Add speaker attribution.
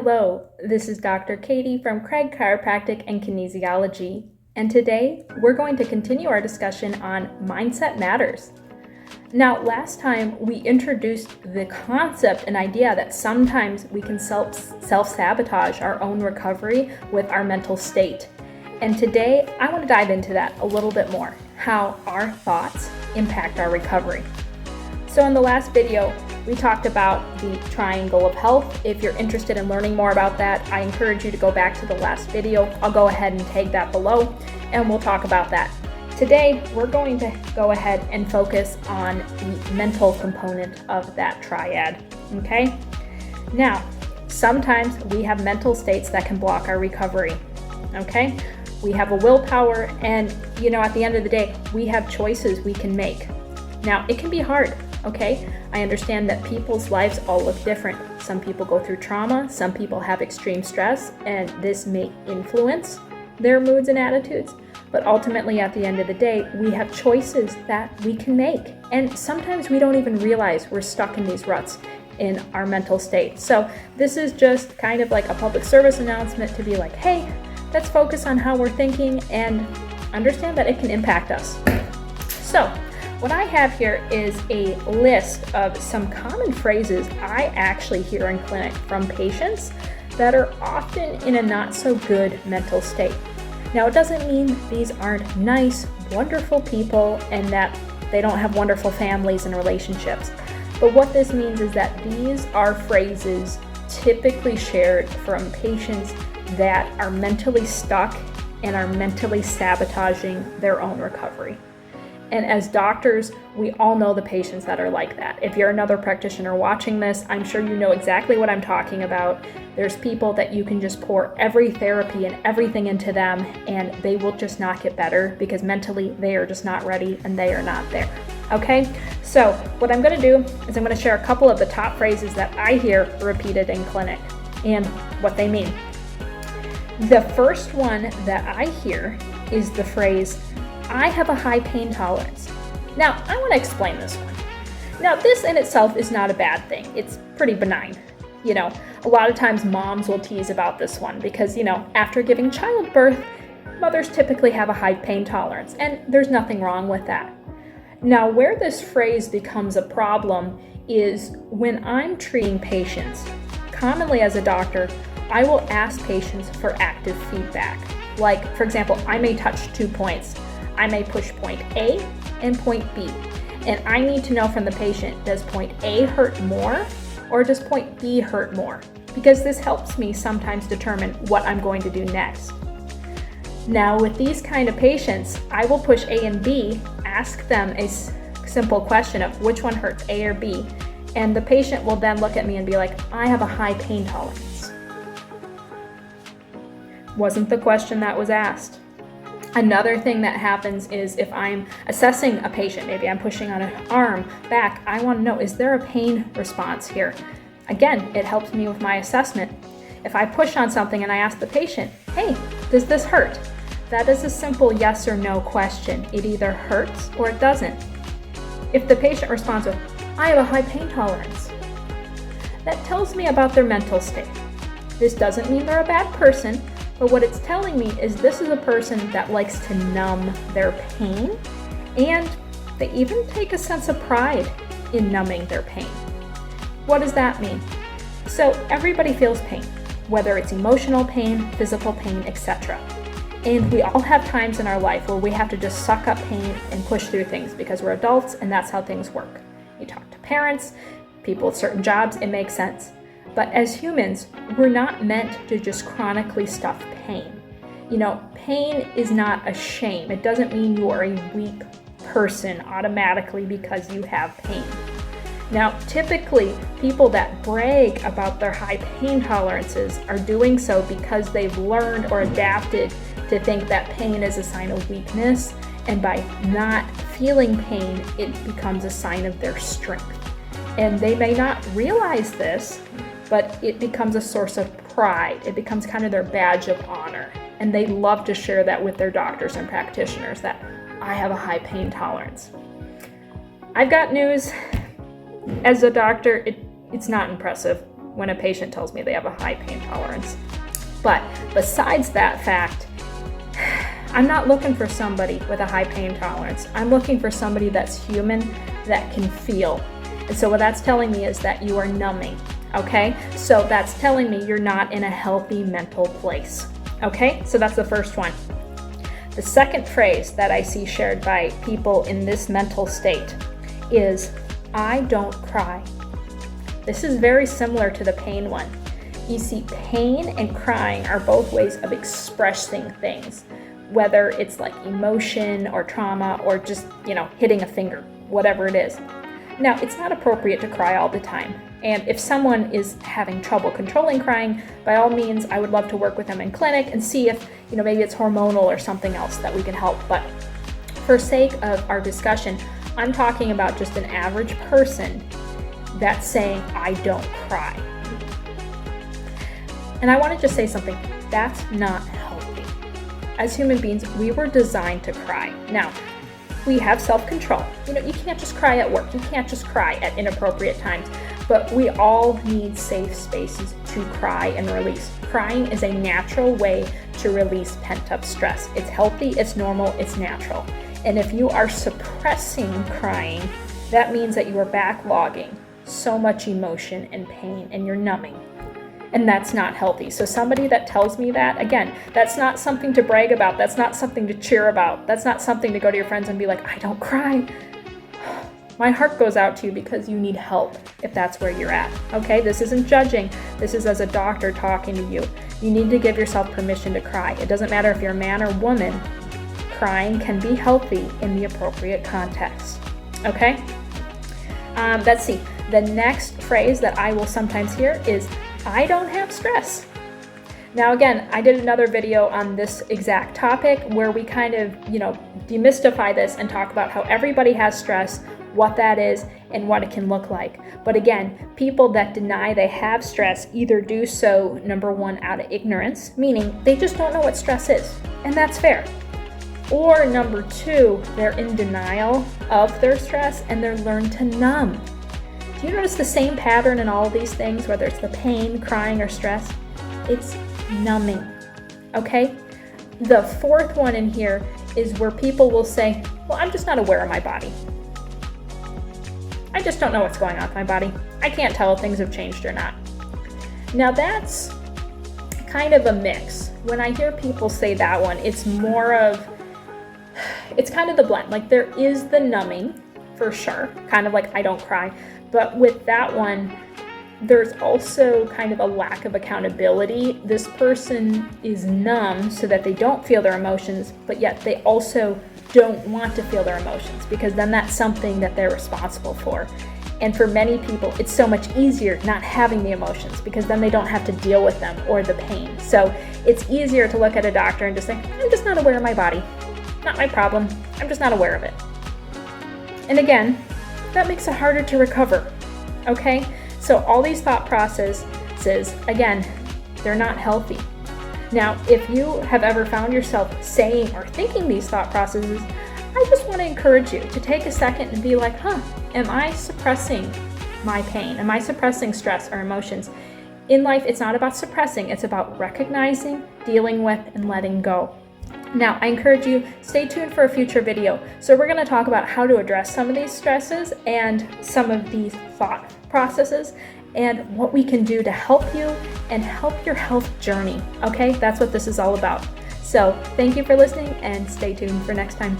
Speaker 1: Hello, this is Dr. Katie from Craig Chiropractic and Kinesiology, and today we're going to continue our discussion on mindset matters. Now, last time we introduced the concept and idea that sometimes we can self-sabotage our own recovery with our mental state. And today I want to dive into that a little bit more, how our thoughts impact our recovery. So in the last video, we talked about the triangle of health. If you're interested in learning more about that, I encourage you to go back to the last video. I'll go ahead and tag that below and we'll talk about that. Today, we're going to go ahead and focus on the mental component of that triad, okay? Now, sometimes we have mental states that can block our recovery, okay? We have a willpower and, at the end of the day, we have choices we can make. Now, it can be hard. Okay, I understand that people's lives all look different. Some people go through trauma, some people have extreme stress, and this may influence their moods and attitudes. But ultimately, at the end of the day, we have choices that we can make. And sometimes we don't even realize we're stuck in these ruts in our mental state. So this is just kind of like a public service announcement to be like, hey, let's focus on how we're thinking and understand that it can impact us. So, what I have here is a list of some common phrases I actually hear in clinic from patients that are often in a not so good mental state. Now, it doesn't mean these aren't nice, wonderful people and that they don't have wonderful families and relationships. But what this means is that these are phrases typically shared from patients that are mentally stuck and are mentally sabotaging their own recovery. And as doctors, we all know the patients that are like that. If you're another practitioner watching this, I'm sure you know exactly what I'm talking about. There's people that you can just pour every therapy and everything into them and they will just not get better because mentally they are just not ready and they are not there. Okay? So what I'm going to do is I'm going to share a couple of the top phrases that I hear repeated in clinic and what they mean. The first one that I hear is the phrase, I have a high pain tolerance. Now, I want to explain this one. Now, this in itself is not a bad thing. It's pretty benign. A lot of times moms will tease about this one because, after giving childbirth, mothers typically have a high pain tolerance, and there's nothing wrong with that. Now, where this phrase becomes a problem is when I'm treating patients. Commonly as a doctor, I will ask patients for active feedback. Like, for example, I may touch 2 points. I may push point A and point B. And I need to know from the patient, does point A hurt more or does point B hurt more? Because this helps me sometimes determine what I'm going to do next. Now with these kind of patients, I will push A and B, ask them a simple question of which one hurts, A or B, and the patient will then look at me and be like, I have a high pain tolerance. Wasn't the question that was asked. Another thing that happens is if I'm assessing a patient, maybe I'm pushing on an arm, back, I want to know, is there a pain response here? Again, it helps me with my assessment. If I push on something and I ask the patient, hey, does this hurt? That is a simple yes or no question. It either hurts or it doesn't. If the patient responds with, I have a high pain tolerance, that tells me about their mental state. This doesn't mean they're a bad person, but what it's telling me is this is a person that likes to numb their pain, and they even take a sense of pride in numbing their pain. What does that mean? So everybody feels pain, whether it's emotional pain, physical pain, etc. And we all have times in our life where we have to just suck up pain and push through things because we're adults and that's how things work. You talk to parents, people with certain jobs, it makes sense. But as humans, we're not meant to just chronically stuff pain. Pain is not a shame. It doesn't mean you are a weak person automatically because you have pain. Now, typically, people that brag about their high pain tolerances are doing so because they've learned or adapted to think that pain is a sign of weakness, and by not feeling pain, it becomes a sign of their strength. And they may not realize this, but it becomes a source of pride. It becomes kind of their badge of honor. And they love to share that with their doctors and practitioners that I have a high pain tolerance. I've got news. As a doctor, it's not impressive. when a patient tells me they have a high pain tolerance. But besides that fact, I'm not looking for somebody with a high pain tolerance. I'm looking for somebody that's human, that can feel. And so what that's telling me is that you are numbing, okay? So that's telling me you're not in a healthy mental place, okay? So that's the first one. The second phrase that I see shared by people in this mental state is, I don't cry. This is very similar to the pain one. You see, pain and crying are both ways of expressing things, whether it's like emotion or trauma or just, hitting a finger, whatever it is. Now, it's not appropriate to cry all the time. And if someone is having trouble controlling crying, by all means, I would love to work with them in clinic and see if, maybe it's hormonal or something else that we can help. But for sake of our discussion, I'm talking about just an average person that's saying, I don't cry. And I want to just say something, that's not healthy. As human beings, we were designed to cry. Now, we have self-control. You can't just cry at work. You can't just cry at inappropriate times. But we all need safe spaces to cry and release. Crying is a natural way to release pent-up stress. It's healthy, it's normal, it's natural. And if you are suppressing crying, that means that you are backlogging so much emotion and pain and you're numbing. And that's not healthy. So somebody that tells me that, again, that's not something to brag about. That's not something to cheer about. That's not something to go to your friends and be like, I don't cry. My heart goes out to you because you need help if that's where you're at. Okay, this isn't judging. This is as a doctor talking to you. You need to give yourself permission to cry. It doesn't matter if you're a man or woman. Crying can be healthy in the appropriate context. Okay? Let's see. The next phrase that I will sometimes hear is, I don't have stress. Now again, I did another video on this exact topic where we kind of, demystify this and talk about how everybody has stress, what that is, and what it can look like. But again, people that deny they have stress either do so, number one, out of ignorance, meaning they just don't know what stress is, and that's fair. Or number two, they're in denial of their stress and they're learned to numb. Do you notice the same pattern in all of these things, whether it's the pain, crying, or stress? It's numbing, okay? The fourth one in here is where people will say, well, I'm just not aware of my body. I just don't know what's going on with my body. I can't tell if things have changed or not. Now that's kind of a mix. When I hear people say that one, it's kind of the blend. Like there is the numbing for sure, kind of like I don't cry. But with that one, there's also kind of a lack of accountability. This person is numb so that they don't feel their emotions, but yet they also don't want to feel their emotions because then that's something that they're responsible for. And for many people, it's so much easier not having the emotions because then they don't have to deal with them or the pain. So it's easier to look at a doctor and just say, I'm just not aware of my body. Not my problem. I'm just not aware of it. And again, that makes it harder to recover, okay? So all these thought processes, again, they're not healthy. Now, if you have ever found yourself saying or thinking these thought processes, I just want to encourage you to take a second and be like, am I suppressing my pain? Am I suppressing stress or emotions? In life, it's not about suppressing, it's about recognizing, dealing with, and letting go. Now, I encourage you, stay tuned for a future video. So we're going to talk about how to address some of these stresses and some of these thought processes and what we can do to help you and help your health journey. Okay, that's what this is all about. So thank you for listening and stay tuned for next time.